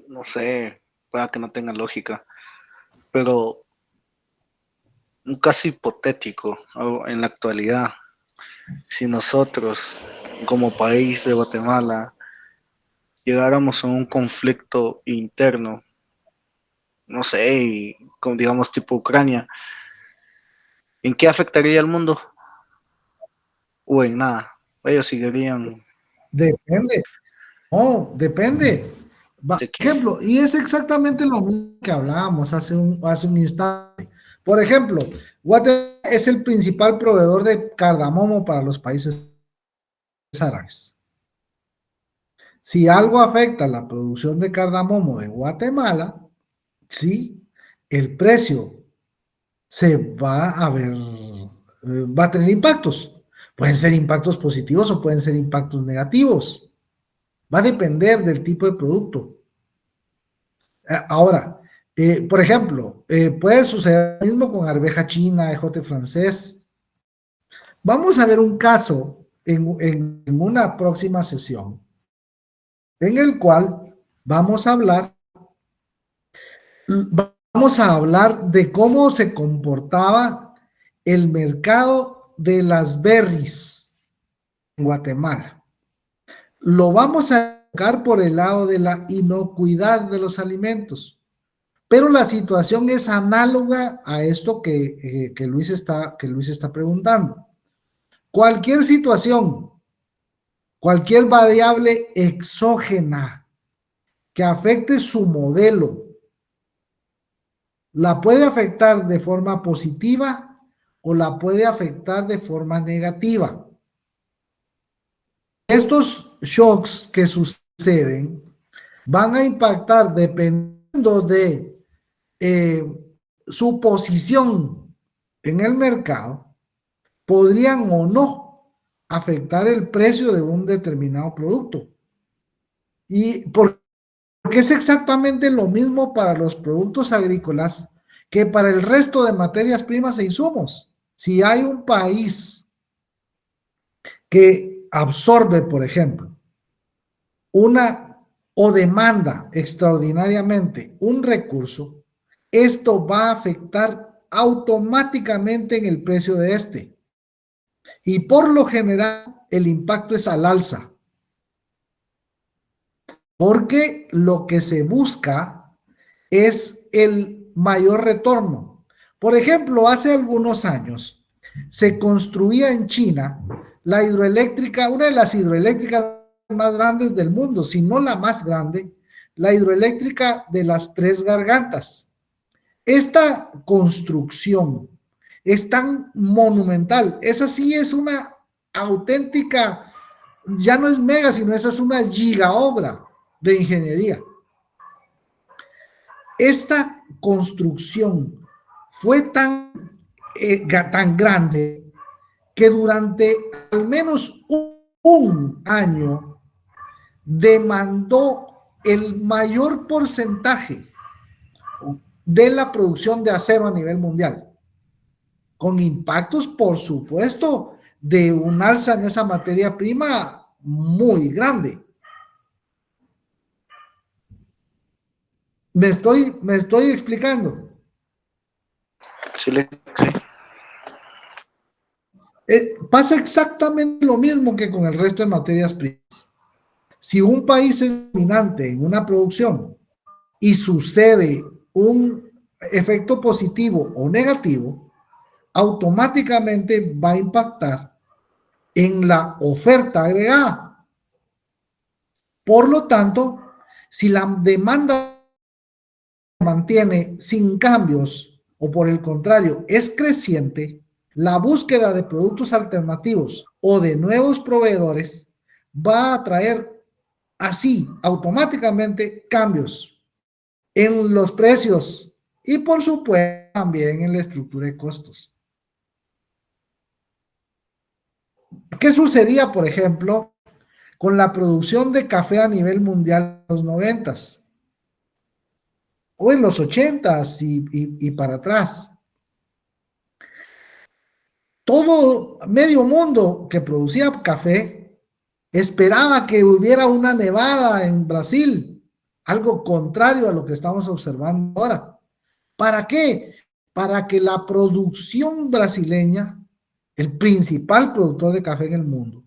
no sé, pueda que no tenga lógica, pero un caso hipotético en la actualidad, si nosotros como país de Guatemala llegáramos a un conflicto interno, no sé, como digamos tipo Ucrania, ¿en qué afectaría al mundo? O en nada. Ellos seguirían Depende. No, depende. Por de que, ejemplo, y es exactamente lo mismo que hablábamos hace un instante. Por ejemplo, Guatemala es el principal proveedor de cardamomo para los países árabes. Si algo afecta la producción de cardamomo de Guatemala, sí, el precio se va a ver, va a tener impactos. Pueden ser impactos positivos o pueden ser impactos negativos. Va a depender del tipo de producto. Ahora, por ejemplo, puede suceder lo mismo con arveja china, ejote francés. Vamos a ver un caso en una próxima sesión en el cual vamos a hablar, vamos a hablar de cómo se comportaba el mercado de las berries en Guatemala. Lo vamos a tocar por el lado de la inocuidad de los alimentos. Pero la situación es análoga a esto que Luis está preguntando. Cualquier situación, cualquier variable exógena que afecte su modelo, la puede afectar de forma positiva o la puede afectar de forma negativa. Estos shocks que suceden van a impactar dependiendo de eh, su posición en el mercado, podrían o no afectar el precio de un determinado producto. Y porque es exactamente lo mismo para los productos agrícolas que para el resto de materias primas e insumos. Si hay un país que absorbe, por ejemplo, una o demanda extraordinariamente un recurso, esto va a afectar automáticamente en el precio de este. Y por lo general el impacto es al alza, porque lo que se busca es el mayor retorno. Por ejemplo, hace algunos años se construía en China la hidroeléctrica, una de las hidroeléctricas más grandes del mundo, si no la más grande, la hidroeléctrica de las Tres Gargantas. Esta construcción es tan monumental, esa sí es una auténtica, ya no es mega, sino esa es una giga obra de ingeniería. Esta construcción fue tan grande que durante al menos un año demandó el mayor porcentaje de la producción de acero a nivel mundial, con impactos, por supuesto, de un alza en esa materia prima muy grande. Me estoy explicando. sí, sí. Pasa exactamente lo mismo que con el resto de materias primas. Si un país es dominante en una producción y sucede un efecto positivo o negativo, automáticamente va a impactar en la oferta agregada. Por lo tanto, si la demanda se mantiene sin cambios o por el contrario es creciente, la búsqueda de productos alternativos o de nuevos proveedores va a traer así automáticamente cambios en los precios y por supuesto también en la estructura de costos. ¿Qué sucedía, por ejemplo, con la producción de café a nivel mundial en los 90s o en los 80s y para atrás? Todo medio mundo que producía café esperaba que hubiera una nevada en Brasil algo contrario a lo que estamos observando ahora. ¿Para qué? Para que la producción brasileña, el principal productor de café en el mundo,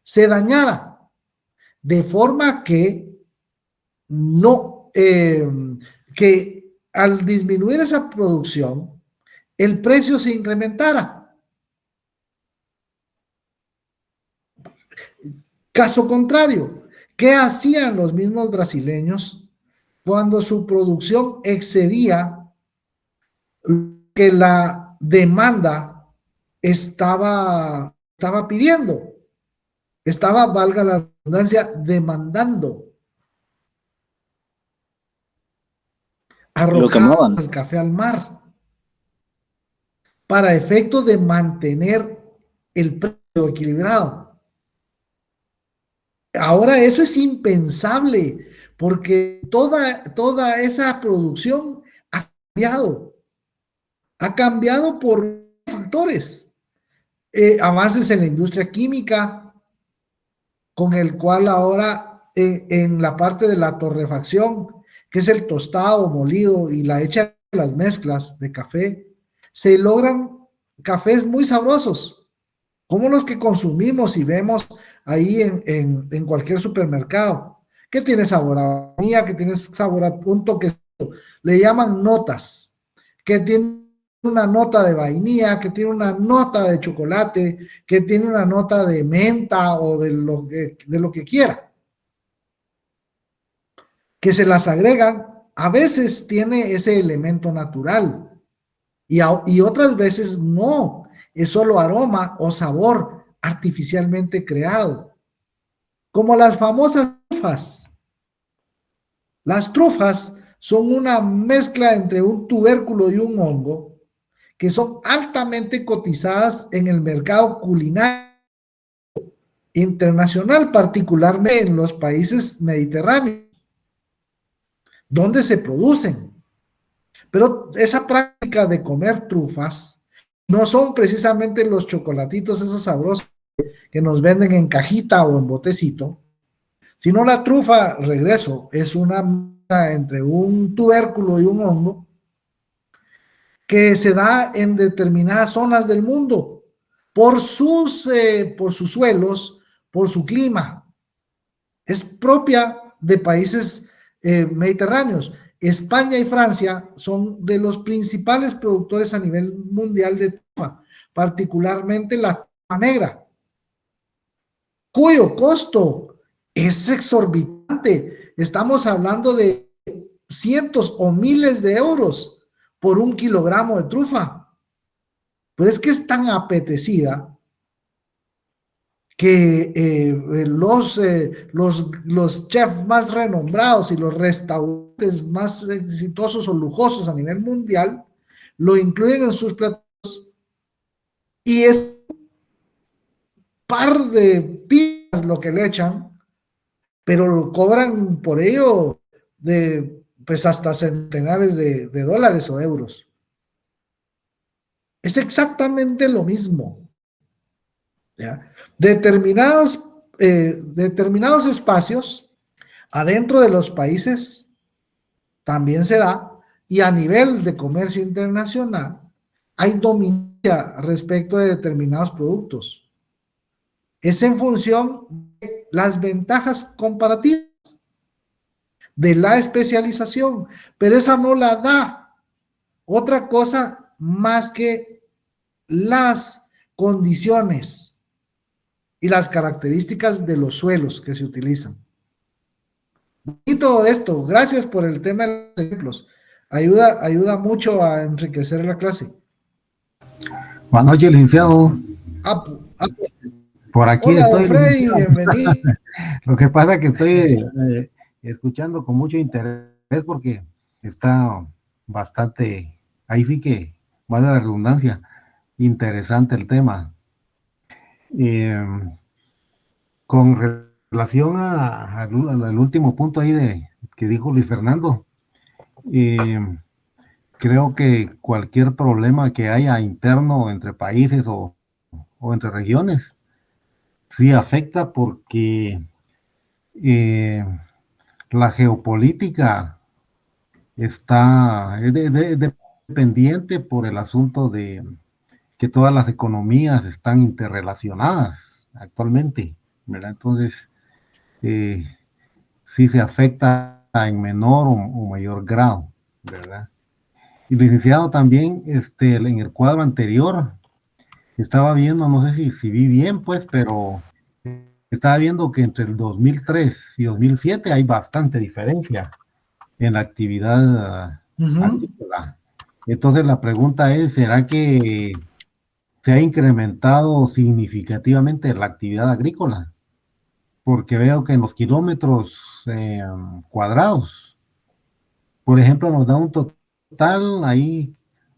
se dañara, de forma que no, que al disminuir esa producción, el precio se incrementara. Caso contrario, ¿qué hacían los mismos brasileños cuando su producción excedía que la demanda estaba pidiendo? Estaba, valga la redundancia, demandando. Lo Arrojar quemaban. el café al mar para efecto de mantener el precio equilibrado. Ahora eso es impensable porque toda esa producción ha cambiado por factores. Avances en la industria química, con el cual ahora en la parte de la torrefacción, que es el tostado, molido y la hecha de las mezclas de café, se logran cafés muy sabrosos, como los que consumimos y vemos ahí en cualquier supermercado, que tiene sabor a vainilla, que tiene sabor a un toque, le llaman notas, que tiene una nota de vainilla, que tiene una nota de chocolate, que tiene una nota de menta o de lo que quiera, que se las agregan, a veces tiene ese elemento natural y otras veces no, es solo aroma o sabor artificialmente creado, como las famosas trufas. Las trufas son una mezcla entre un tubérculo y un hongo que son altamente cotizadas en el mercado culinario internacional, particularmente en los países mediterráneos, donde se producen. Pero esa práctica de comer trufas no son precisamente los chocolatitos esos sabrosos que nos venden en cajita o en botecito, sino la trufa, regreso, es una mezcla entre un tubérculo y un hongo que se da en determinadas zonas del mundo por sus suelos, por su clima. Es propia de países mediterráneos. España y Francia son de los principales productores a nivel mundial de trufa, particularmente la trufa negra, cuyo costo es exorbitante. Estamos hablando de cientos o miles de euros por un kilogramo de trufa. Pues es que es tan apetecida que los chefs más renombrados y los restaurantes más exitosos o lujosos a nivel mundial lo incluyen en sus platos y es par de pizzas lo que le echan, pero lo cobran por ello de pues hasta centenares de dólares o euros. Es exactamente lo mismo, ¿ya? Determinados espacios adentro de los países también se da, y a nivel de comercio internacional hay dominancia respecto de determinados productos. Es en función de las ventajas comparativas de la especialización, pero esa no la da otra cosa más que las condiciones y las características de los suelos que se utilizan. Y todo esto, gracias por el tema de los ejemplos. Ayuda mucho a enriquecer la clase. Buenas noches, licenciado. Por aquí Hola, don estoy, Freddy, licenciado. bienvenido. Lo que pasa es que estoy escuchando con mucho interés porque está bastante, ahí sí que vale la redundancia, interesante el tema. Con relación al último punto ahí que dijo Luis Fernando, creo que cualquier problema que haya interno entre países o entre regiones, sí afecta porque la geopolítica está dependiente por el asunto de que todas las economías están interrelacionadas actualmente, ¿verdad? Entonces, sí se afecta en menor o mayor grado, ¿verdad? Y licenciado, también en el cuadro anterior estaba viendo, no sé si vi bien, pues, pero estaba viendo que entre el 2003 y 2007 hay bastante diferencia en la actividad agrícola. Entonces la pregunta es, ¿será que se ha incrementado significativamente la actividad agrícola? Porque veo que en los kilómetros cuadrados, por ejemplo, nos da un total ahí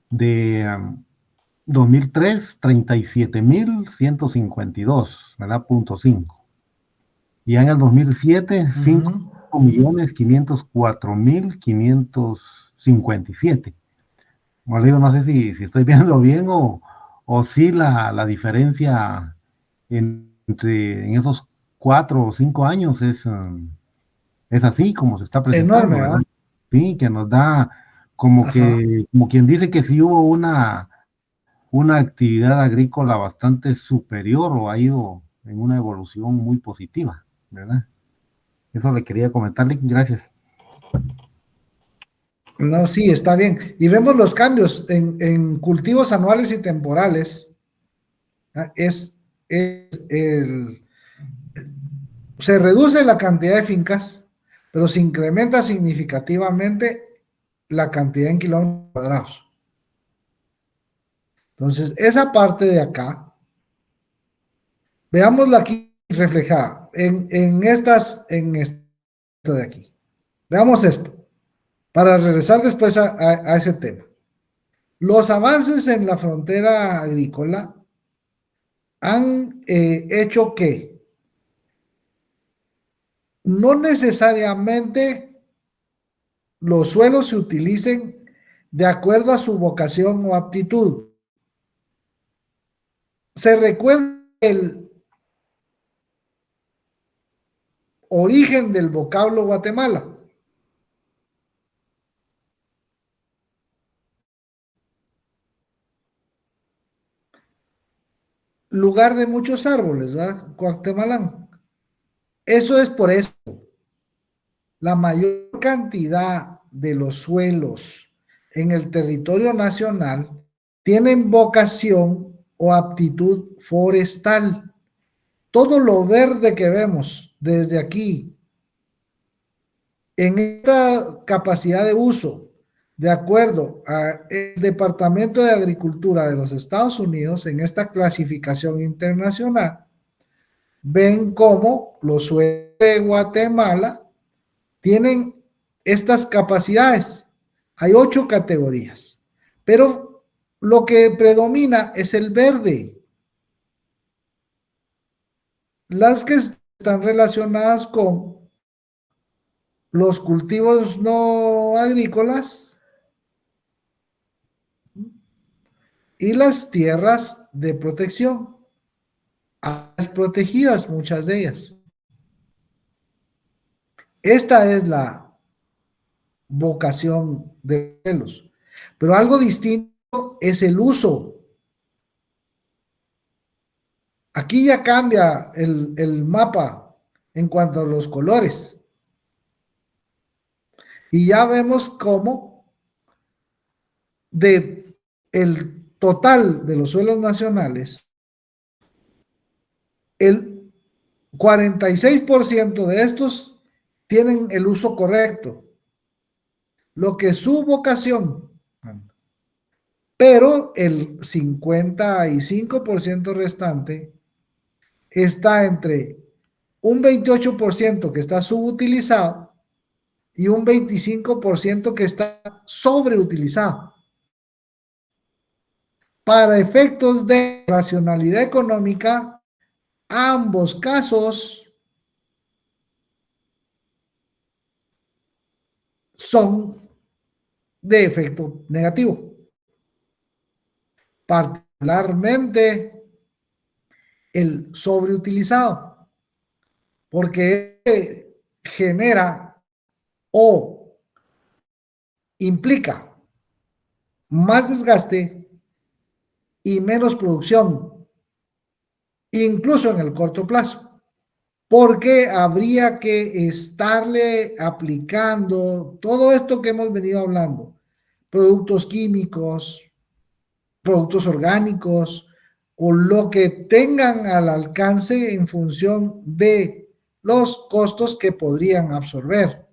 de 2003, 37.152, ¿verdad? Punto 5. Y en el 2007, 5.504.557. Como le digo, no sé si estoy viendo bien o si la diferencia en esos 4 o 5 años es así como se está presentando, Enorme, ¿verdad? ¿verdad? Sí, que nos da Ajá. como quien dice que sí hubo una actividad agrícola bastante superior o ha ido en una evolución muy positiva, ¿verdad? Eso le quería comentarle, gracias. No, sí, está bien. Y vemos los cambios en cultivos anuales y temporales. Es se reduce la cantidad de fincas, pero se incrementa significativamente la cantidad en kilómetros cuadrados. Entonces, esa parte de acá, veámosla aquí reflejada en esta de aquí. Veamos esto, para regresar después a ese tema. Los avances en la frontera agrícola han hecho que no necesariamente los suelos se utilicen de acuerdo a su vocación o aptitud. Se recuerda el origen del vocablo Guatemala. Lugar de muchos árboles, ¿verdad? Guatemalán. Eso es por eso. La mayor cantidad de los suelos en el territorio nacional tienen vocación o aptitud forestal. Todo lo verde que vemos desde aquí, en esta capacidad de uso, de acuerdo al Departamento de Agricultura de los Estados Unidos, en esta clasificación internacional, ven cómo los suelos de Guatemala tienen estas capacidades. Hay 8 categorías, pero lo que predomina es el verde. Las que están relacionadas con los cultivos no agrícolas y las tierras de protección, áreas protegidas, muchas de ellas. Esta es la vocación de los, pero algo distinto es el uso. Aquí ya cambia el mapa en cuanto a los colores. Y ya vemos cómo de el total de los suelos nacionales, el 46% de estos tienen el uso correcto, lo que es su vocación, pero el 55% restante está entre un 28% que está subutilizado y un 25% que está sobreutilizado. Para efectos de racionalidad económica, ambos casos son de efecto negativo. Particularmente el sobreutilizado, porque genera o implica más desgaste y menos producción, incluso en el corto plazo, porque habría que estarle aplicando todo esto que hemos venido hablando, productos químicos, productos orgánicos, o lo que tengan al alcance en función de los costos que podrían absorber.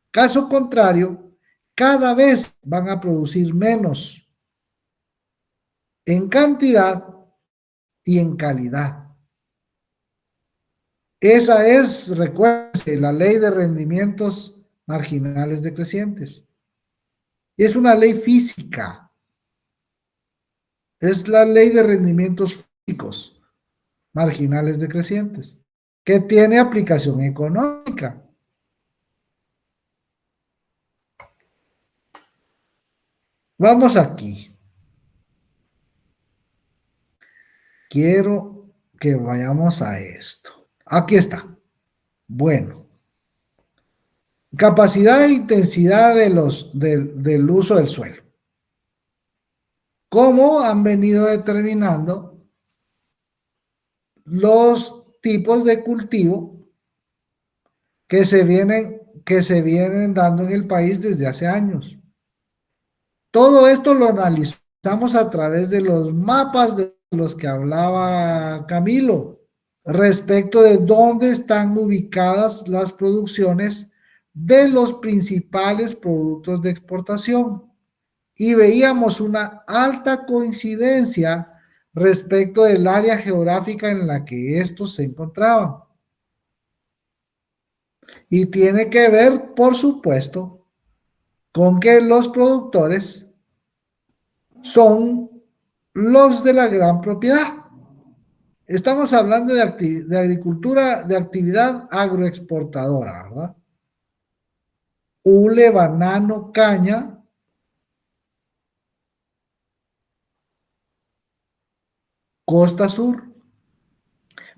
Caso contrario, cada vez van a producir menos en cantidad y en calidad. Esa es, recuérdense, la ley de rendimientos marginales decrecientes. Es una ley física. Es la ley de rendimientos físicos marginales decrecientes, que tiene aplicación económica. Vamos aquí. Quiero que vayamos a esto. Aquí está. Bueno. Capacidad e intensidad del uso del suelo. ¿Cómo han venido determinando los tipos de cultivo que se vienen dando en el país desde hace años? Todo esto lo analizamos a través de los mapas de los que hablaba Camilo, respecto de dónde están ubicadas las producciones de los principales productos de exportación. Y veíamos una alta coincidencia respecto del área geográfica en la que estos se encontraban. Y tiene que ver, por supuesto, con que los productores son los de la gran propiedad. Estamos hablando de agricultura, de actividad agroexportadora, ¿verdad? Hule, banano, caña, costa sur,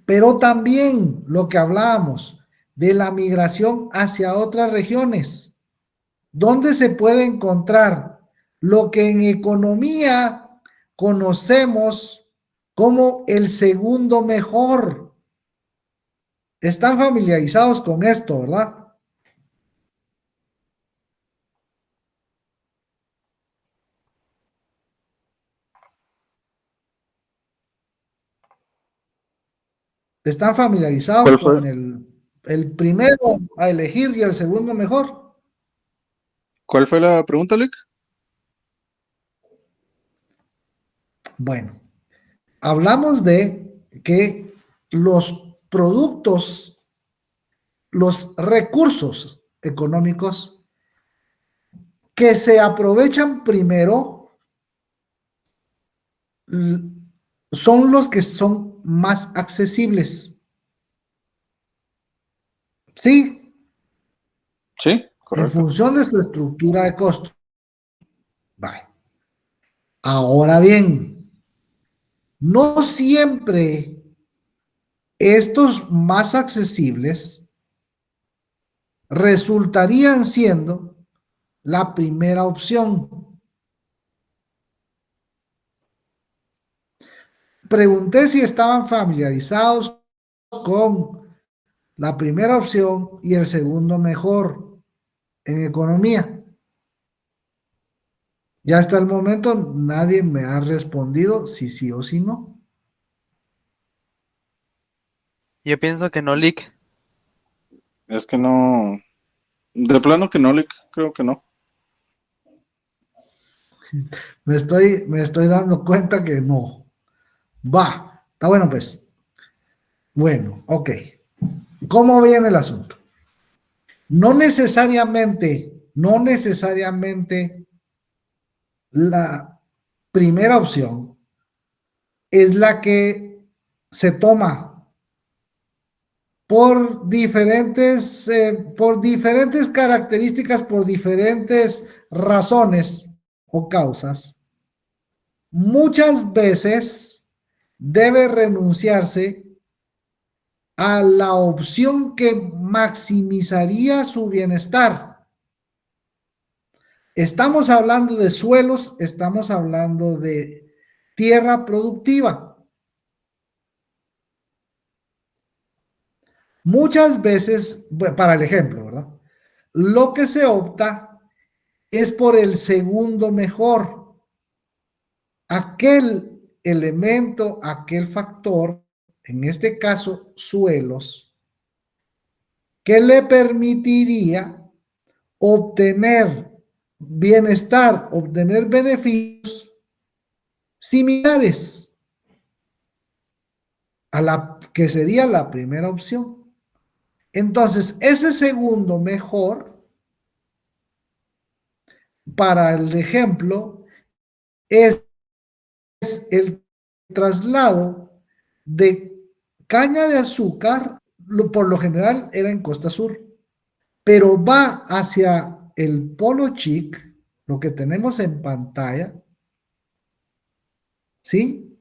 pero también lo que hablábamos de la migración hacia otras regiones, donde se puede encontrar lo que en economía conocemos como el segundo mejor. Están familiarizados con esto, ¿verdad? Están familiarizados ¿Cuál fue? con el primero a elegir y el segundo mejor. ¿Cuál fue la pregunta, Lick? Bueno, hablamos de que los productos, los recursos económicos que se aprovechan primero son los que son más accesibles. ¿Sí? Sí, En correcto. función de su estructura de costo. Vale. Ahora bien, no siempre estos más accesibles resultarían siendo la primera opción. Pregunté si estaban familiarizados con la primera opción y el segundo mejor en economía. Ya hasta el momento nadie me ha respondido si sí o si no. Yo pienso que no, Lick. Es que no. De plano que no, Lick, creo que no. Me estoy dando cuenta que no. Va, está bueno pues. Bueno, ok. ¿Cómo viene el asunto? No necesariamente la primera opción es la que se toma por diferentes características, por diferentes razones o causas. Muchas veces debe renunciarse a la opción que maximizaría su bienestar. Estamos hablando de suelos, estamos hablando de tierra productiva. Muchas veces, bueno, para el ejemplo, ¿verdad? Lo que se opta es por el segundo mejor. Aquel elemento, aquel factor, en este caso suelos, que le permitiría obtener bienestar, obtener beneficios similares a la que sería la primera opción. Entonces, ese segundo mejor, para el ejemplo, es el traslado de caña de azúcar, por lo general era en Costa Sur, pero va hacia el Polo Chic, lo que tenemos en pantalla, ¿sí?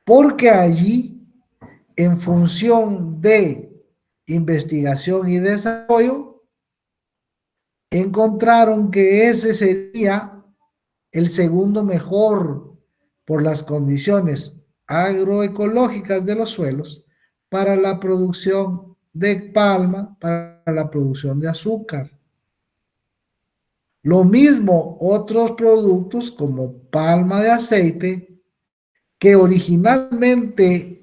Porque allí, en función de investigación y desarrollo, encontraron que ese sería el segundo mejor por las condiciones agroecológicas de los suelos para la producción de palma, para la producción de azúcar. Lo mismo otros productos como palma de aceite que originalmente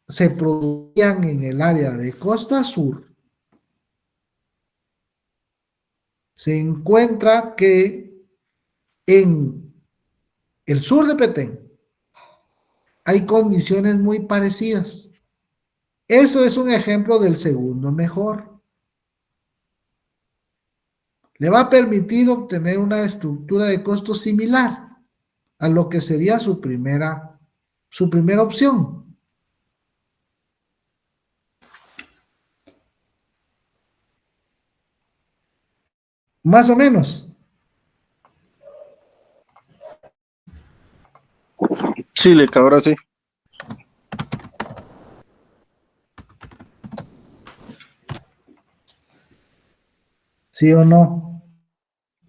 se producían en el área de Costa Sur. Se encuentra que en el sur de Petén hay condiciones muy parecidas. Eso es un ejemplo del segundo mejor. Le va a permitir obtener una estructura de costos similar a lo que sería su primera opción. Más o menos. Sí, Lick, ahora sí. ¿Sí o no?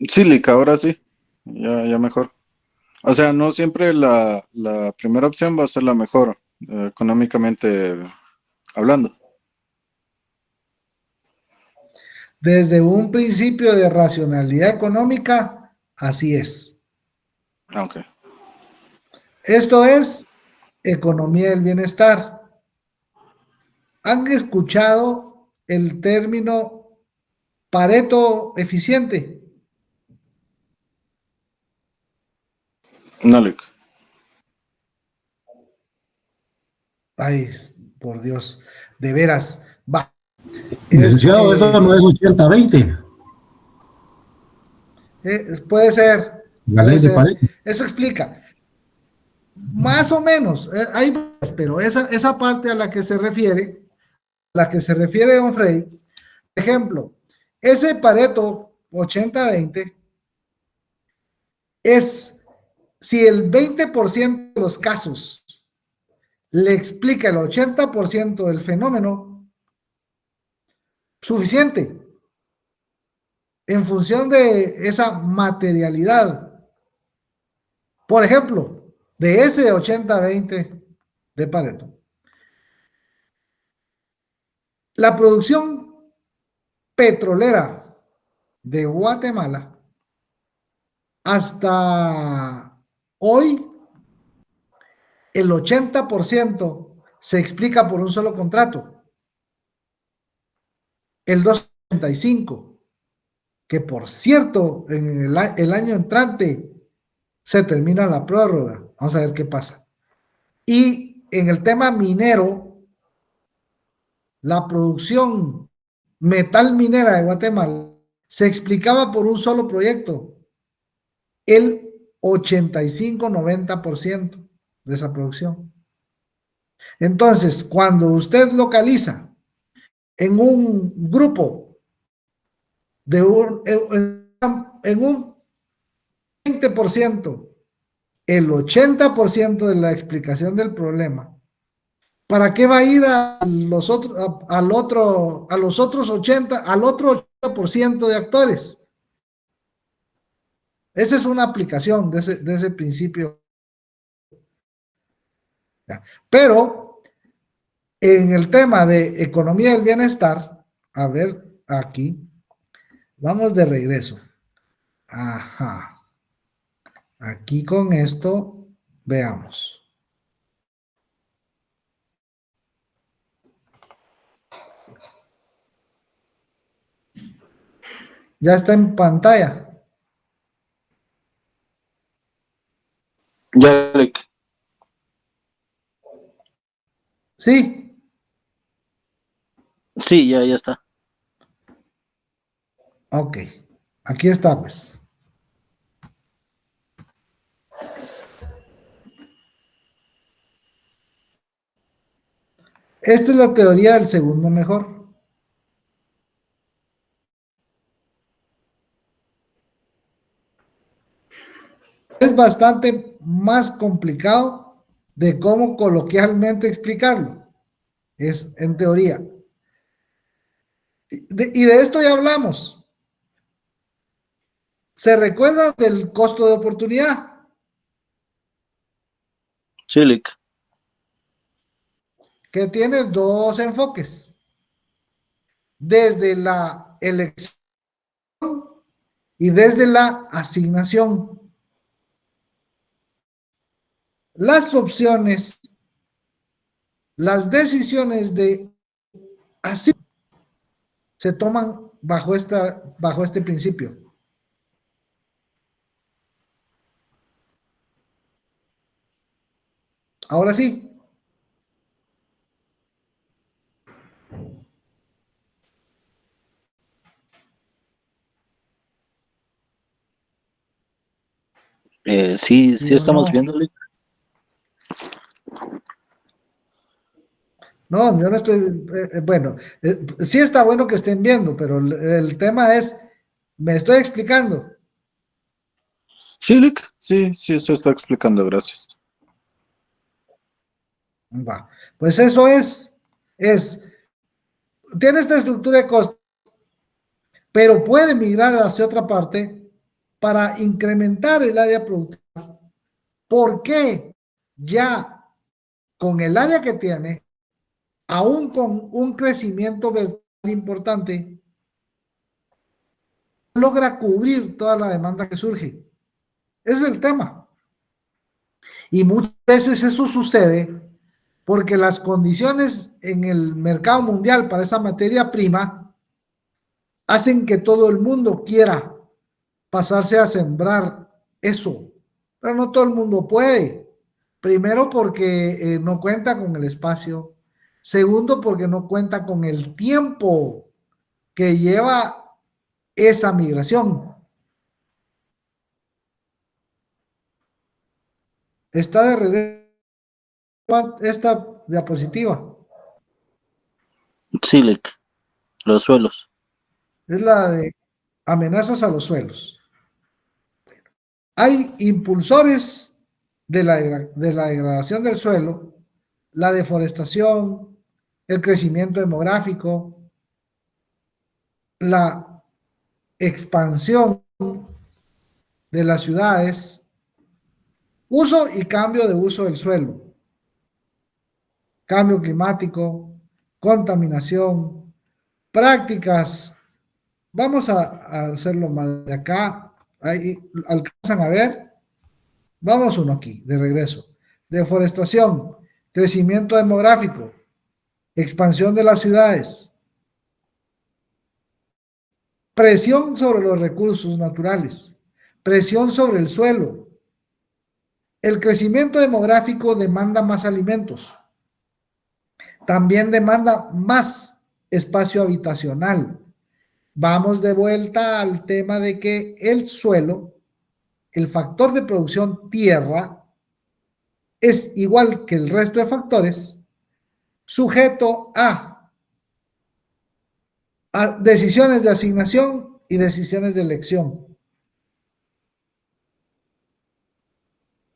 Sí, Lick, ahora sí. Ya mejor. O sea, no siempre la primera opción va a ser la mejor, económicamente hablando. Desde un principio de racionalidad económica, así es. Ok. Esto es economía del bienestar. ¿Han escuchado el término Pareto eficiente? No, Lick. Ay, por Dios, de veras, va. Licenciado, eso no es 80-20, Puede ser, la puede ley de ser. Pareto. Eso explica. Más o menos, hay, pero esa parte a la que se refiere, don Freddy, por ejemplo, ese Pareto 80-20 es si el 20% de los casos le explica el 80% del fenómeno, suficiente, en función de esa materialidad. Por ejemplo, de ese 80-20 de Pareto, la producción petrolera de Guatemala hasta hoy, el 80% se explica por un solo contrato. El 2.85, que por cierto, en el año entrante se termina la prórroga. Vamos a ver qué pasa. Y en el tema minero, la producción metal minera de Guatemala se explicaba por un solo proyecto, el 85-90% de esa producción. Entonces, cuando usted localiza en un grupo de en un 20%, el 80% de la explicación del problema, ¿para qué va a ir a los otros, al otro 80% de actores? Esa es una aplicación de ese principio. Pero en el tema de economía del bienestar, a ver, aquí, vamos de regreso. Ajá. Aquí con esto, veamos. Ya está en pantalla. Ya, Lick. Sí, Sí, ya está. ok. Aquí está, pues. Esta es la teoría del segundo mejor. Es bastante más complicado de cómo coloquialmente explicarlo. Es en teoría. Y de esto ya hablamos. ¿Se recuerda del costo de oportunidad? Sí, Lick. Que tiene dos enfoques. Desde la elección y desde la asignación. Las opciones, las decisiones de así se toman bajo este principio. Ahora sí. Sí, ¿Sí sí o estamos no? viendo, Lick. No, yo no estoy, bueno, sí está bueno que estén viendo, pero el tema es, me estoy explicando. Sí, Lick. Sí, sí, se está explicando, gracias. Va. Pues eso tiene esta estructura de costo, pero puede migrar hacia otra parte para incrementar el área productiva. ¿Por qué? Ya con el área que tiene, aún con un crecimiento vertical importante, logra cubrir toda la demanda que surge. Ese es el tema. Y muchas veces eso sucede porque las condiciones en el mercado mundial para esa materia prima hacen que todo el mundo quiera pasarse a sembrar eso, pero no todo el mundo puede. Primero porque no cuenta con el espacio. Segundo porque no cuenta con el tiempo que lleva esa migración. Está de regreso esta diapositiva. Sí, Lick. Los suelos. Es la de amenazas a los suelos. Hay impulsores de la degradación del suelo, la deforestación, el crecimiento demográfico, la expansión de las ciudades, uso y cambio de uso del suelo, cambio climático, contaminación, prácticas. Vamos a hacerlo más de acá. Ahí alcanzan a ver. Vamos uno aquí, de regreso. Deforestación, crecimiento demográfico, expansión de las ciudades, presión sobre los recursos naturales, presión sobre el suelo. El crecimiento demográfico demanda más alimentos, también demanda más espacio habitacional. Vamos de vuelta al tema de que el suelo, el factor de producción tierra, es igual que el resto de factores, sujeto a decisiones de asignación y decisiones de elección,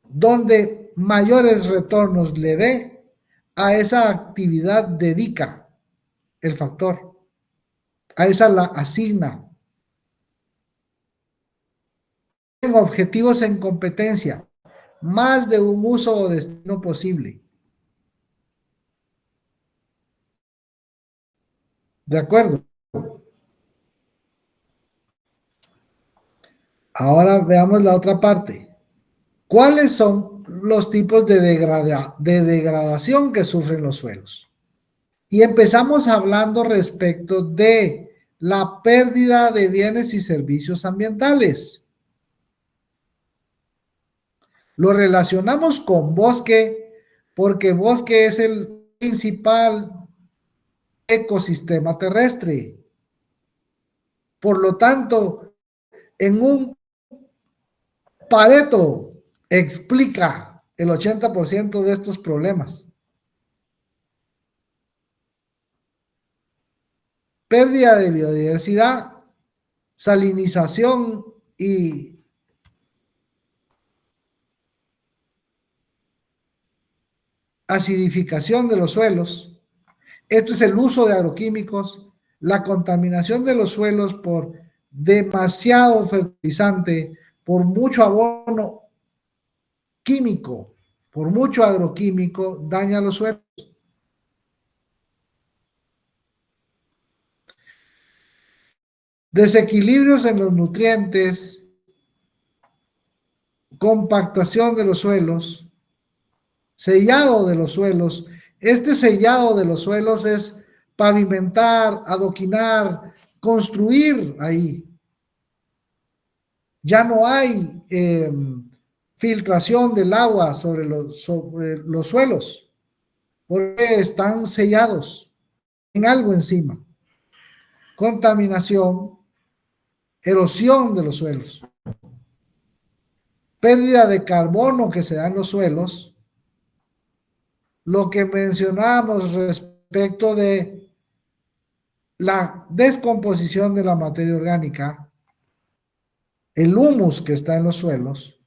donde mayores retornos le dé a esa actividad dedica el factor, a esa la asigna. objetivos en competencia, más de un uso o destino posible. ¿De acuerdo? Ahora veamos la otra parte. ¿Cuáles son los tipos de degradación que sufren los suelos? Y empezamos hablando respecto de la pérdida de bienes y servicios ambientales. Lo relacionamos con bosque porque bosque es el principal ecosistema terrestre. Por lo tanto, en un Pareto explica el 80% de estos problemas. Pérdida de biodiversidad, salinización y acidificación de los suelos. Esto es el uso de agroquímicos, la contaminación de los suelos por demasiado fertilizante, por mucho abono químico, por mucho agroquímico, daña los suelos. Desequilibrios en los nutrientes, compactación de los suelos, sellado de los suelos. Este sellado de los suelos es pavimentar, adoquinar, construir ahí. Ya no hay filtración del agua sobre los suelos, porque están sellados en algo encima. Contaminación, erosión de los suelos, pérdida de carbono que se da en los suelos, lo que mencionábamos respecto de la descomposición de la materia orgánica, el humus que está en los suelos,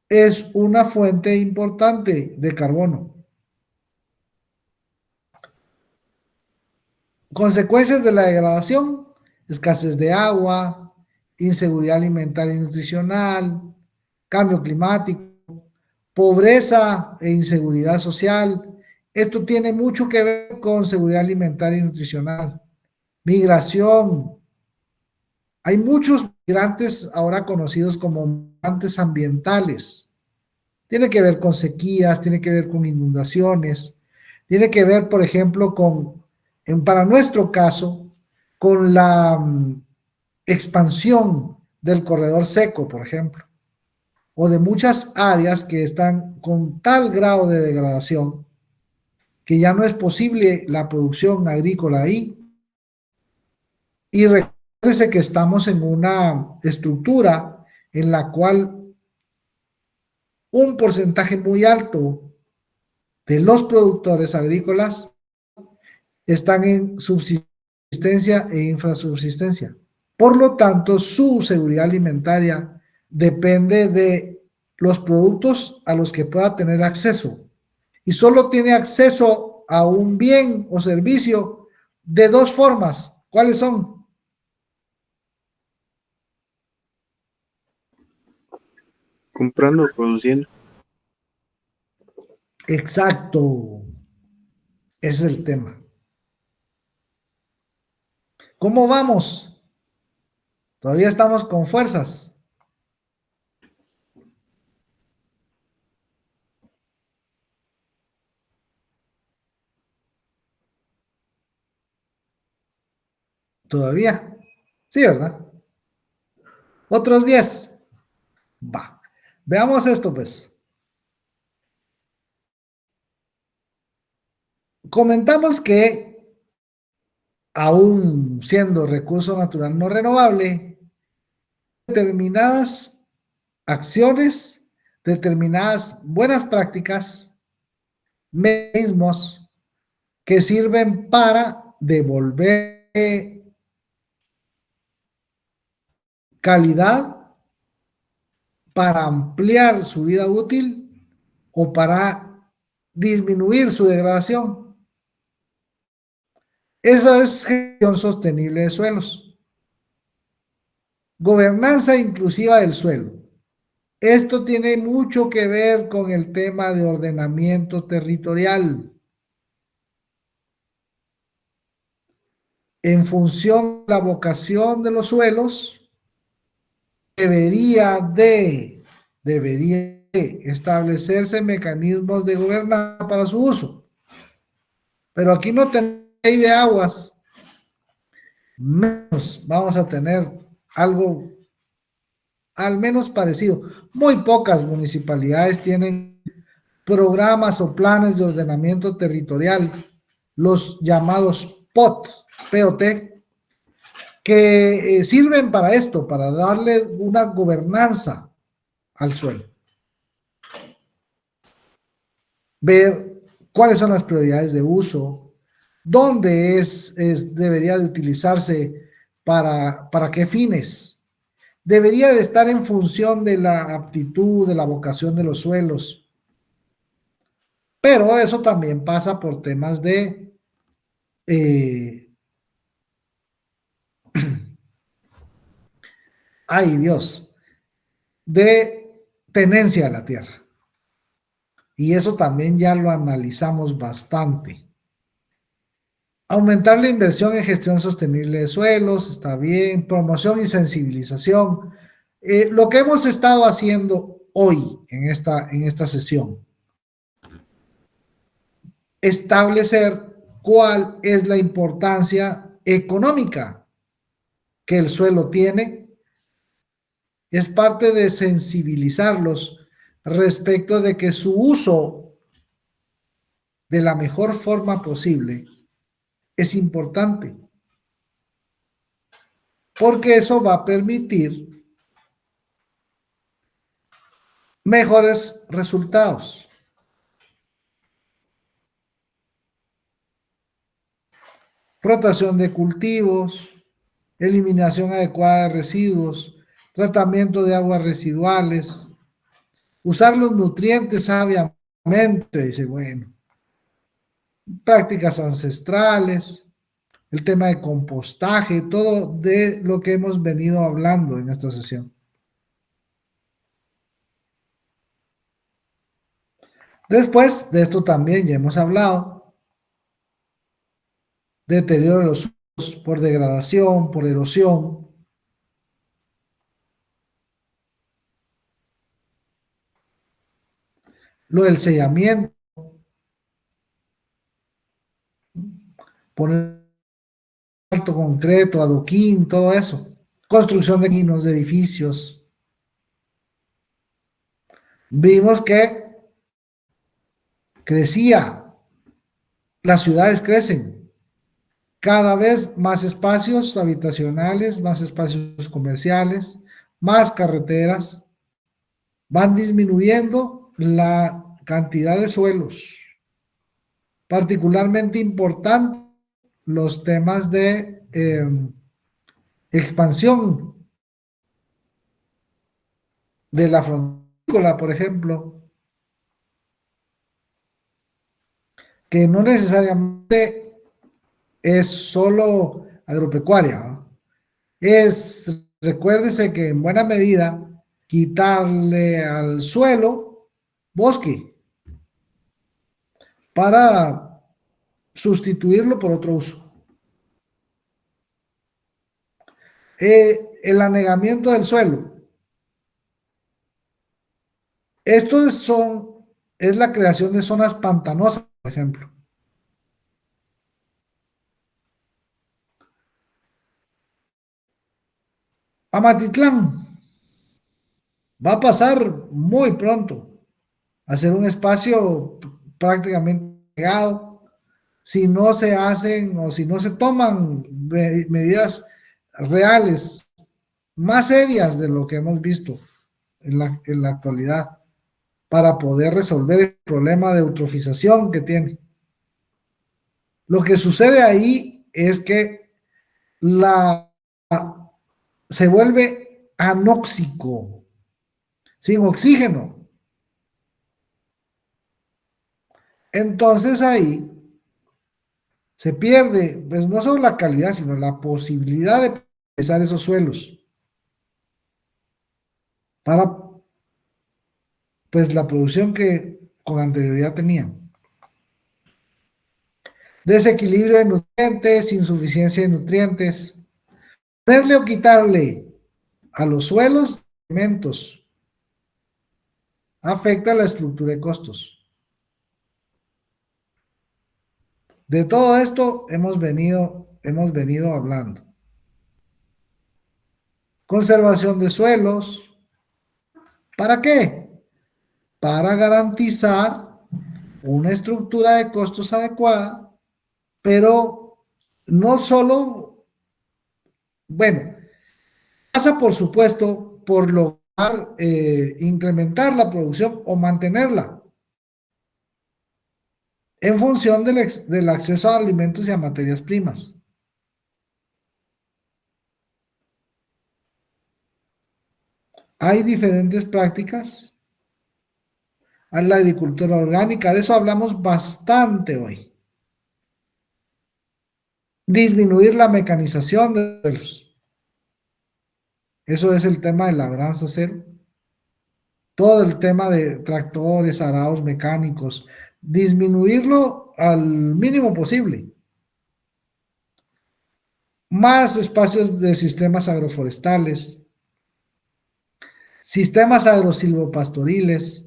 es una fuente importante de carbono. Consecuencias de la degradación: escasez de agua, inseguridad alimentaria y nutricional, cambio climático, pobreza e inseguridad social. Esto tiene mucho que ver con seguridad alimentaria y nutricional. Migración. Hay muchos migrantes ahora conocidos como migrantes ambientales. Tiene que ver con sequías, tiene que ver con inundaciones, tiene que ver, por ejemplo, para nuestro caso, con la expansión del corredor seco, por ejemplo, o de muchas áreas que están con tal grado de degradación que ya no es posible la producción agrícola ahí. Y recuérdese que estamos en una estructura en la cual un porcentaje muy alto de los productores agrícolas están en subsistencia e infrasubsistencia. Por lo tanto, su seguridad alimentaria depende de los productos a los que pueda tener acceso. Y solo tiene acceso a un bien o servicio de dos formas. ¿Cuáles son? Comprando o produciendo. Exacto. Ese es el tema. ¿Cómo vamos? Todavía estamos con fuerzas. Todavía. Sí, ¿verdad? Otros 10. Va. Veamos esto, pues. Comentamos que, aún siendo recurso natural no renovable, determinadas acciones, determinadas buenas prácticas, mecanismos que sirven para devolver calidad, para ampliar su vida útil o para disminuir su degradación. Esa es gestión sostenible de suelos. Gobernanza inclusiva del suelo. Esto tiene mucho que ver con el tema de ordenamiento territorial. En función de la vocación de los suelos, debería de establecerse mecanismos de gobernanza para su uso. Pero aquí no tenemos ley de aguas, menos vamos a tener algo al menos parecido. Muy pocas municipalidades tienen programas o planes de ordenamiento territorial, los llamados POT, que sirven para esto, para darle una gobernanza al suelo. Ver cuáles son las prioridades de uso, dónde debería de utilizarse, para qué fines. Debería de estar en función de la aptitud, de la vocación de los suelos. Pero eso también pasa por temas de ay Dios, de tenencia de la tierra. Y eso también ya lo analizamos bastante. Aumentar la inversión en gestión sostenible de suelos, está bien. Promoción y sensibilización. Lo que hemos estado haciendo hoy en esta sesión. Establecer cuál es la importancia económica que el suelo tiene. Es parte de sensibilizarlos respecto de que su uso de la mejor forma posible es importante, porque eso va a permitir mejores resultados. Rotación de cultivos, eliminación adecuada de residuos, tratamiento de aguas residuales, usar los nutrientes sabiamente, dice, bueno, prácticas ancestrales, el tema de compostaje, todo de lo que hemos venido hablando en esta sesión. Después de esto también ya hemos hablado, deterioro de los suelos por degradación, por erosión. Lo del sellamiento, poner alto concreto, adoquín, todo eso. Construcción de quinos, de edificios. Vimos que crecía, las ciudades crecen, cada vez más espacios habitacionales, más espacios comerciales, más carreteras, van disminuyendo la cantidad de suelos. Particularmente importante los temas de expansión de la frontícola, por ejemplo, que no necesariamente es solo agropecuaria, ¿no? Recuérdese que en buena medida quitarle al suelo bosque para sustituirlo por otro uso. El anegamiento del suelo. Esto es la creación de zonas pantanosas, por ejemplo. Amatitlán va a pasar muy pronto a ser un espacio prácticamente negado si no se hacen o si no se toman medidas reales, más serias de lo que hemos visto en la actualidad, para poder resolver el problema de eutrofización que tiene. Lo que sucede ahí es que se vuelve anóxico, sin oxígeno. Entonces ahí se pierde, pues no solo la calidad, sino la posibilidad de utilizar esos suelos. para pues la producción que con anterioridad tenían. Desequilibrio de nutrientes, insuficiencia de nutrientes, ponerle o quitarle a los suelos alimentos afecta la estructura de costos. De todo esto hemos venido hablando. Conservación de suelos. ¿Para qué? Para garantizar una estructura de costos adecuada, pero no solo, bueno, pasa por supuesto por lograr incrementar la producción o mantenerla en función del acceso a alimentos y a materias primas. Hay diferentes prácticas. A la agricultura orgánica, de eso hablamos bastante hoy. Disminuir la mecanización de los. Eso es el tema de labranza cero. Todo el tema de tractores, arados mecánicos, disminuirlo al mínimo posible. Más espacios de sistemas agroforestales, sistemas agrosilvopastoriles.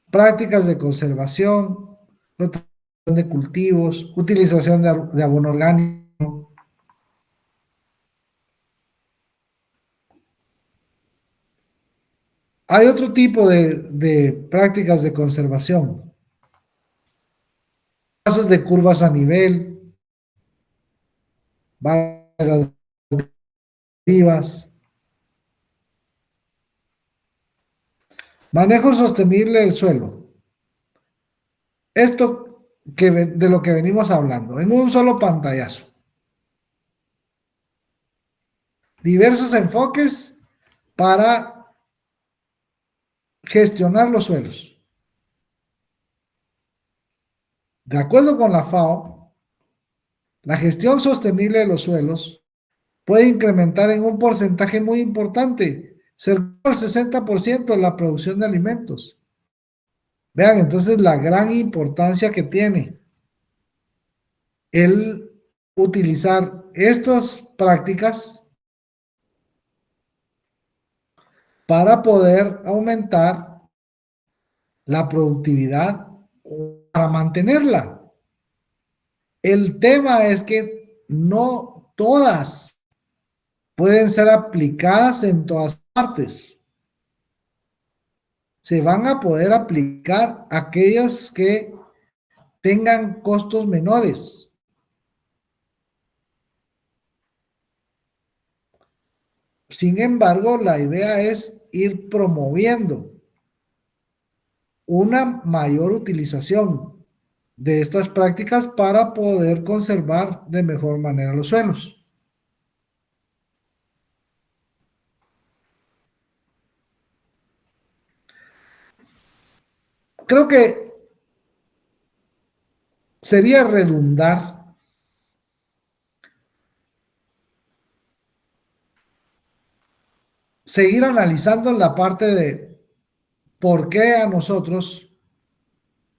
Prácticas de conservación, rotación de cultivos, utilización de abono orgánico. Hay otro tipo de prácticas de conservación. Pasos de curvas a nivel, barreras vivas. Manejo sostenible del suelo. Esto de lo que venimos hablando, en un solo pantallazo. Diversos enfoques para gestionar los suelos. De acuerdo con la FAO, la gestión sostenible de los suelos puede incrementar en un porcentaje muy importante, cerca del 60% la producción de alimentos. Vean entonces la gran importancia que tiene el utilizar estas prácticas para poder aumentar la productividad o para mantenerla. El tema es que no todas pueden ser aplicadas en todas partes. Se van a poder aplicar aquellas que tengan costos menores. Sin embargo, la idea es ir promoviendo una mayor utilización de estas prácticas para poder conservar de mejor manera los suelos. Creo que sería redundar seguir analizando la parte de por qué a nosotros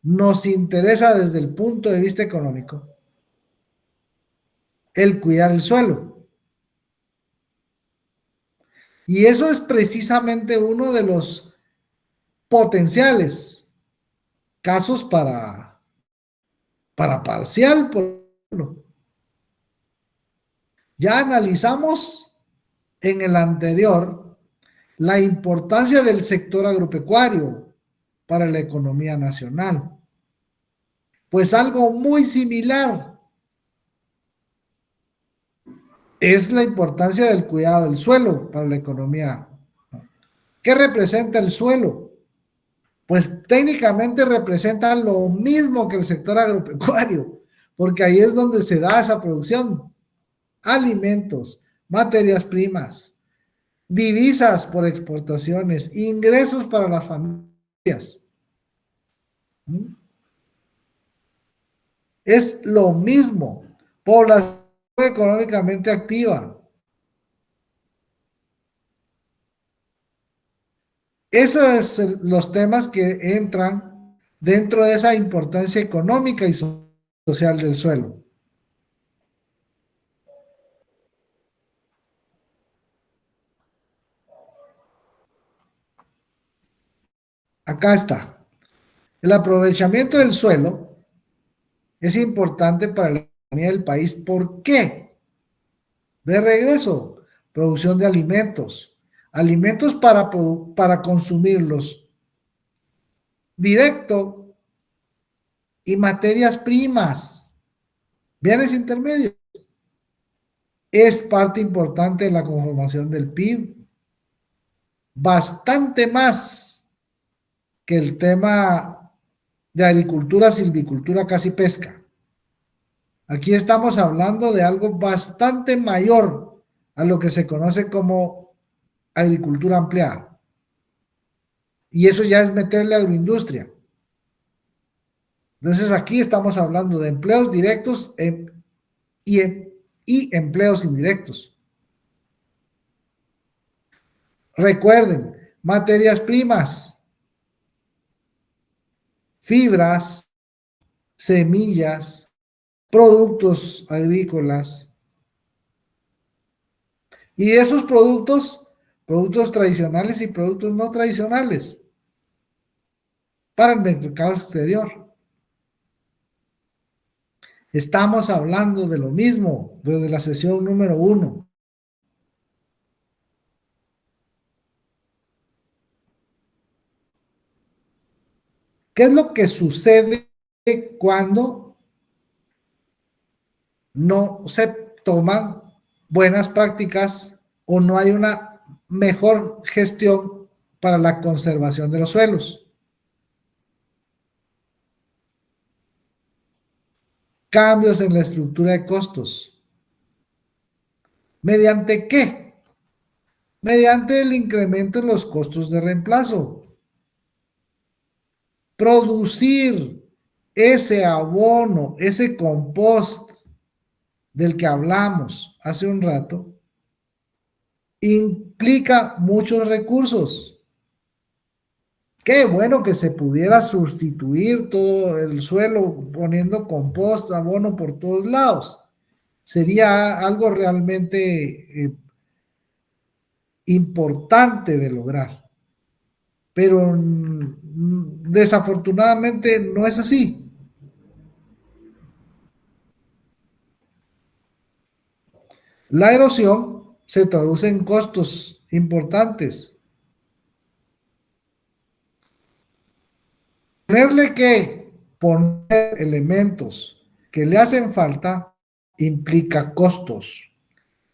nos interesa desde el punto de vista económico el cuidar el suelo. Y eso es precisamente uno de los potenciales casos para parcial, por ejemplo. Ya analizamos en el anterior la importancia del sector agropecuario para la economía nacional. Pues algo muy similar es la importancia del cuidado del suelo para la economía. ¿Qué representa el suelo? Pues técnicamente representa lo mismo que el sector agropecuario, porque ahí es donde se da esa producción. Alimentos, materias primas, divisas por exportaciones, ingresos para las familias. Es lo mismo. Población económicamente activa. Esos son los temas que entran dentro de esa importancia económica y social del suelo. Acá está. El aprovechamiento del suelo es importante para la economía del país. ¿Por qué? De regreso, producción de alimentos. Alimentos para consumirlos directo y materias primas, bienes intermedios. Es parte importante de la conformación del PIB. Bastante más que el tema de agricultura, silvicultura, casi pesca. Aquí estamos hablando de algo bastante mayor a lo que se conoce como agricultura ampliada. Y eso ya es meterle agroindustria. Entonces aquí estamos hablando de empleos directos y empleos indirectos. Recuerden, materias primas, fibras, semillas, productos agrícolas. Y esos productos, productos tradicionales y productos no tradicionales, para el mercado exterior. Estamos hablando de lo mismo desde la sesión número 1. ¿Qué es lo que sucede cuando no se toman buenas prácticas o no hay una mejor gestión para la conservación de los suelos? Cambios en la estructura de costos. ¿Mediante qué? Mediante el incremento en los costos de reemplazo. Producir ese abono, ese compost del que hablamos hace un rato, implica muchos recursos. Qué bueno que se pudiera sustituir todo el suelo poniendo compost, abono por todos lados. Sería algo realmente importante de lograr. Pero desafortunadamente no es así. La erosión se traduce en costos importantes. Tenerle que poner elementos que le hacen falta implica costos.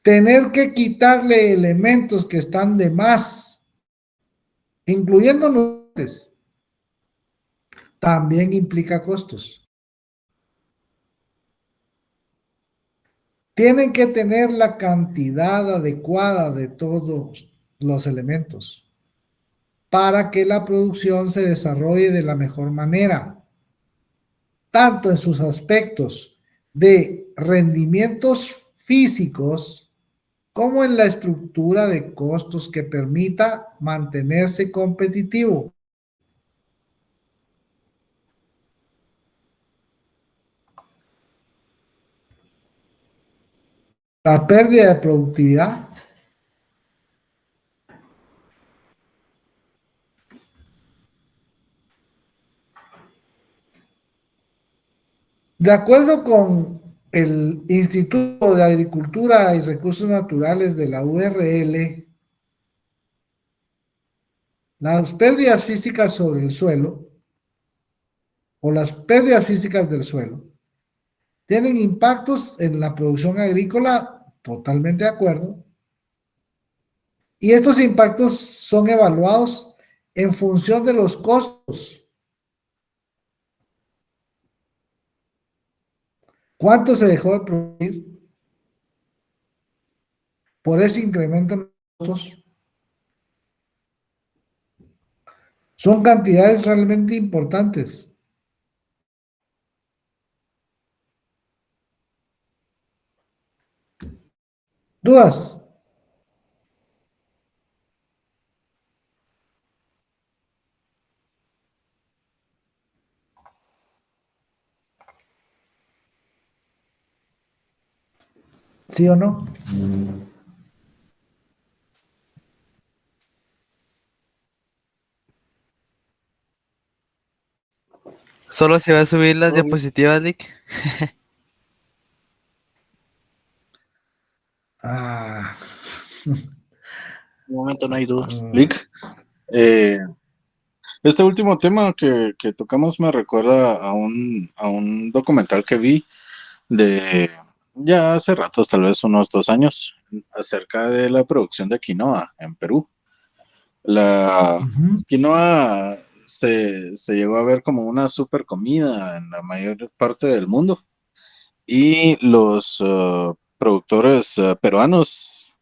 Tener que quitarle elementos que están de más, incluyendo nutrientes, también implica costos. Tienen que tener la cantidad adecuada de todos los elementos para que la producción se desarrolle de la mejor manera, tanto en sus aspectos de rendimientos físicos como en la estructura de costos que permita mantenerse competitivo. La pérdida de productividad de acuerdo con el Instituto de Agricultura y Recursos Naturales de la URL, las pérdidas físicas sobre el suelo o las pérdidas físicas del suelo tienen impactos en la producción agrícola, totalmente de acuerdo, y estos impactos son evaluados en función de los costos. ¿Cuánto se dejó de producir por ese incremento en costos? Son cantidades realmente importantes. ¿Dudas? ¿Sí o no? Solo se va a subir las No, en diapositivas, Lick. Ah, un momento no hay duda. mm, Lick, eh, este último tema que tocamos me recuerda a un documental que vi de ya hace ratos, tal vez unos 2 años, acerca de la producción de quinoa en Perú. La ujú, quinoa se llegó a ver como una super comida en la mayor parte del mundo y los productores peruanos,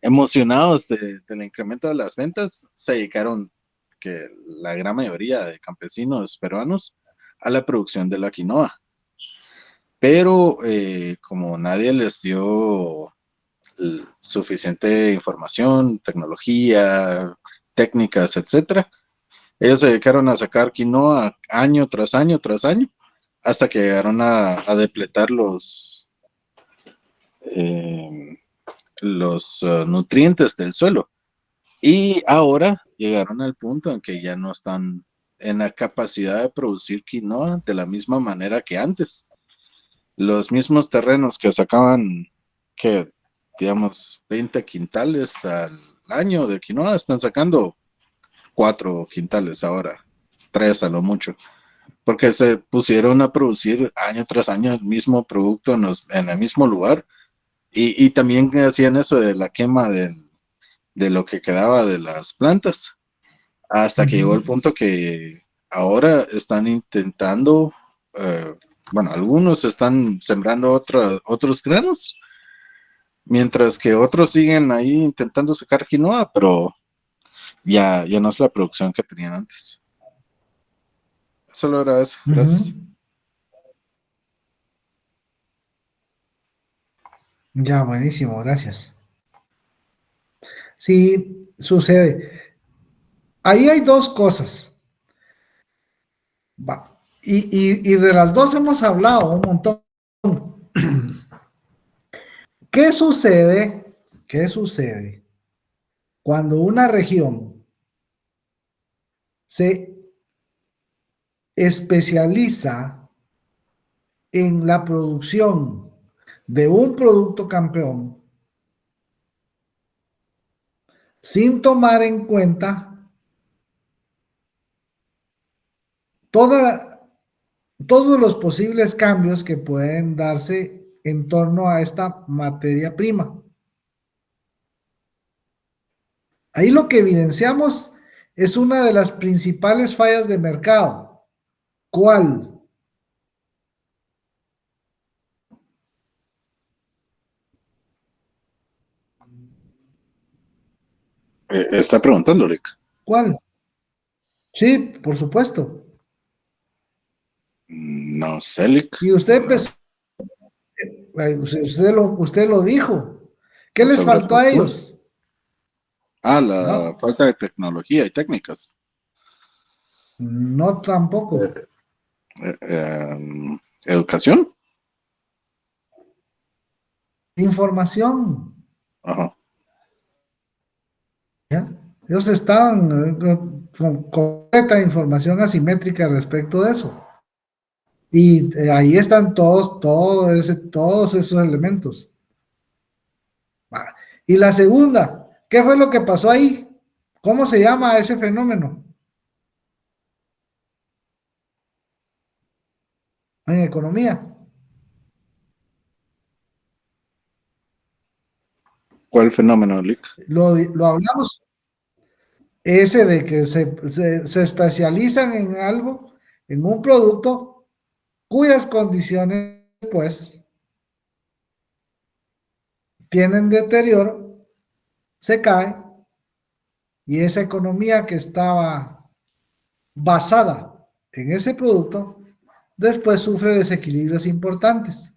emocionados del incremento de las ventas, se dedicaron, que la gran mayoría de campesinos peruanos, a la producción de la quinoa. Pero como nadie les dio suficiente información, tecnología, técnicas, etcétera, ellos se dedicaron a sacar quinoa año tras año tras año, hasta que llegaron a depletar eh, los nutrientes del suelo. Y ahora llegaron al punto en que ya no están en la capacidad de producir quinoa de la misma manera que antes. Los mismos terrenos que sacaban, que digamos, 20 quintales al año de quinoa, están sacando 4 quintales ahora, 3 a lo mucho, porque se pusieron a producir año tras año el mismo producto en el mismo lugar y también hacían eso de la quema de lo que quedaba de las plantas, hasta que llegó el ujú. punto que ahora están intentando, eh, bueno, algunos están sembrando otros granos, mientras que otros siguen ahí intentando sacar quinoa, pero ya no es la producción que tenían antes. Solo era eso, Ujú. gracias. Ya, buenísimo, gracias. Sí, sucede. Ahí hay dos cosas. Va. Y de las dos hemos hablado un montón. ¿Qué sucede? ¿Qué sucede cuando una región se especializa en la producción de un producto campeón sin tomar en cuenta toda, todos los posibles cambios que pueden darse en torno a esta materia prima? Ahí lo que evidenciamos es una de las principales fallas de mercado. ¿Cuál? Está preguntando, Rick. ¿Cuál? Sí, por supuesto. No sé, Lick. Y usted empezó, usted lo dijo. ¿Qué les Sobre faltó a estructura. ellos? La No, falta de tecnología y técnicas. no tampoco. Educación. Información. Ajá. ¿Ya? Ellos estaban con completa información asimétrica respecto de eso. Y ahí están todos esos elementos. Va. Y la segunda, ¿qué fue lo que pasó ahí? ¿Cómo se llama ese fenómeno en economía? ¿Cuál fenómeno, Lick? Lo hablamos, ese de que se especializan en algo, en un producto, cuyas condiciones, pues, tienen deterioro, se cae, y esa economía que estaba basada en ese producto, después sufre desequilibrios importantes.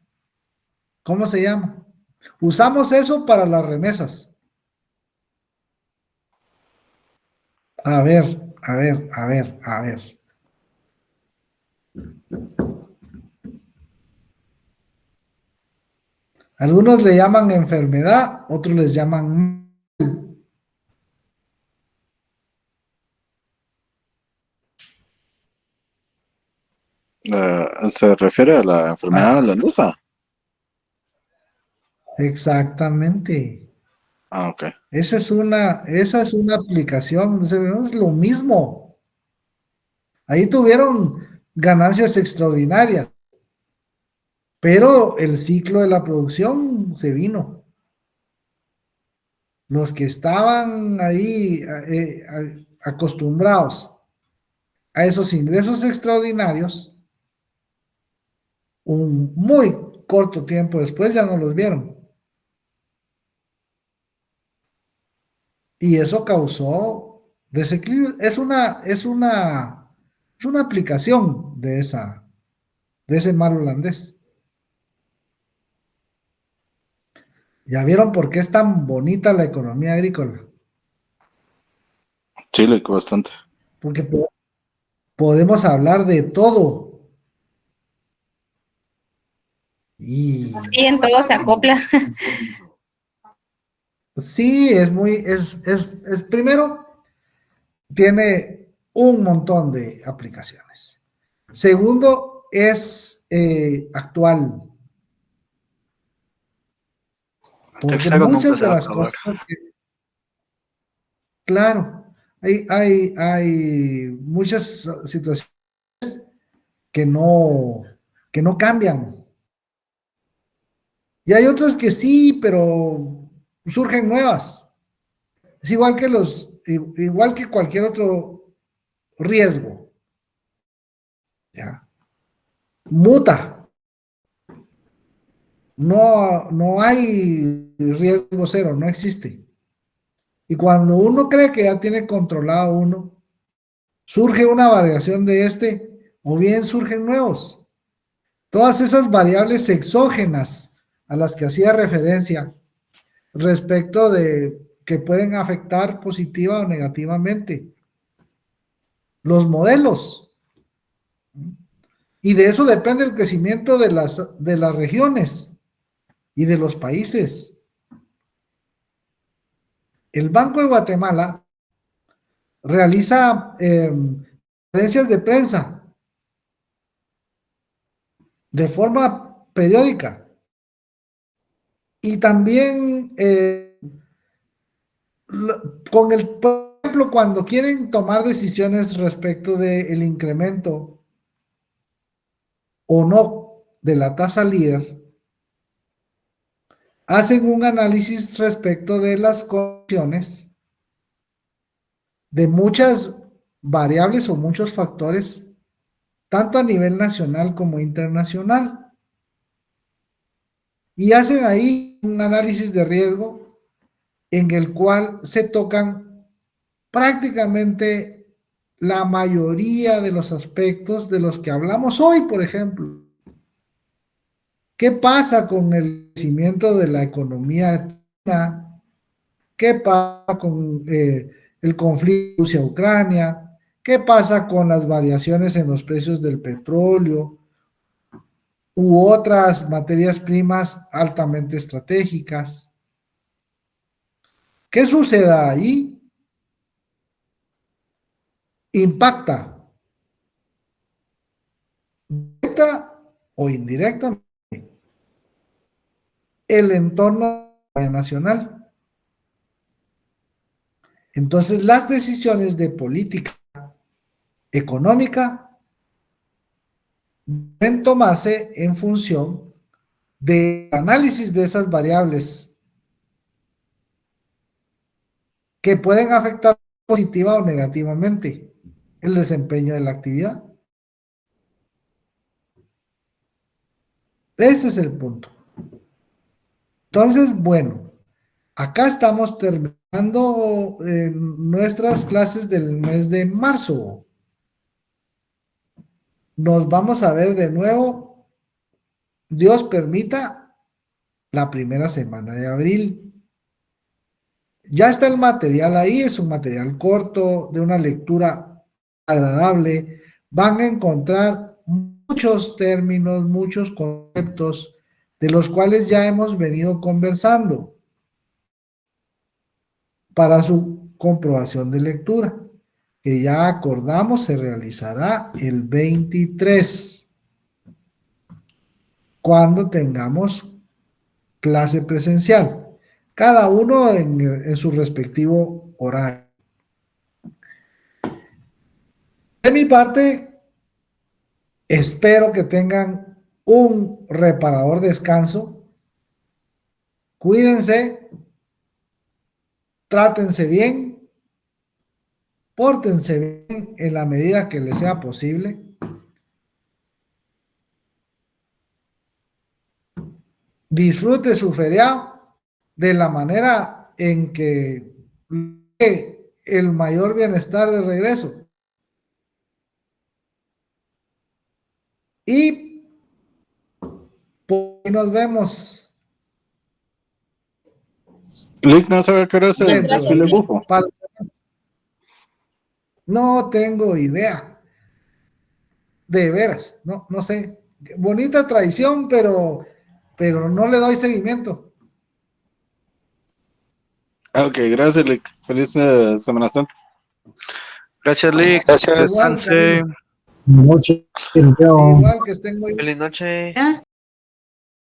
¿Cómo se llama? Usamos eso para las remesas. A ver, a ver, a ver, a ver. Algunos le llaman enfermedad, otros les llaman mal. ¿Se refiere a la enfermedad holandesa? Exactamente. Ah, ok. Esa es una aplicación, no es lo mismo. Ahí tuvieron ganancias extraordinarias, pero el ciclo de la producción se vino. Los que estaban ahí acostumbrados a esos ingresos extraordinarios, un muy corto tiempo después ya no los vieron. Y eso causó desequilibrio. Es una aplicación de ese mal holandés. ¿Ya vieron por qué es tan bonita la economía agrícola? Chile, bastante. Porque podemos hablar de todo. Y Sí, en todo se acopla. sí, primero, tiene un montón de aplicaciones. Segundo, es actual. Porque Tercero, nunca muchas se de va a las acabar. cosas claro, hay muchas situaciones que que no cambian. Y hay otras que sí, pero surgen nuevas. Es igual que cualquier otro riesgo. ¿Ya? Muta. No hay riesgo cero, no existe. Y cuando uno cree que ya tiene controlado uno, surge una variación de o bien surgen nuevos. Todas esas variables exógenas a las que hacía referencia respecto de que pueden afectar positiva o negativamente los modelos. Y de eso depende el crecimiento de las regiones y de los países. El Banco de Guatemala realiza conferencias de prensa de forma periódica. Y también por ejemplo, cuando quieren tomar decisiones respecto del incremento o no de la tasa líder, hacen un análisis respecto de las condiciones de muchas variables o muchos factores, tanto a nivel nacional como internacional. Y hacen ahí un análisis de riesgo en el cual se tocan prácticamente la mayoría de los aspectos de los que hablamos hoy, por ejemplo. ¿Qué pasa con el crecimiento de la economía china? ¿Qué pasa con el conflicto Rusia-Ucrania? ¿Qué pasa con las variaciones en los precios del petróleo u otras materias primas altamente estratégicas? ¿Qué sucede ahí? Impacta directa o indirectamente el entorno nacional. Entonces, las decisiones de política económica deben tomarse en función del análisis de esas variables que pueden afectar positiva o negativamente el desempeño de la actividad. Ese es el punto. Entonces, bueno, acá estamos terminando nuestras clases del mes de marzo. Nos vamos a ver de nuevo, Dios permita, la primera semana de abril. Ya está el material ahí, es un material corto, de una lectura agradable. Van a encontrar muchos términos, muchos conceptos de los cuales ya hemos venido conversando para su comprobación de lectura, que ya acordamos se realizará el 23, cuando tengamos clase presencial, cada uno en su respectivo horario. De mi parte, espero que tengan un reparador descanso. Cuídense, trátense bien, pórtense bien en la medida que les sea posible. Disfrute su feriado de la manera en que el mayor bienestar de regreso. Y por ahí nos vemos. Lick, no sabe qué hora es el Dentro desfile bufo. No tengo idea. De veras, no sé. Bonita tradición, pero no le doy seguimiento. Ok, gracias, Lick. Feliz Semana Santa. Gracias, Lick. Gracias. Descanse. Igual, Noche, deseo. igual que estén muy bien. Feliz noche. Gracias.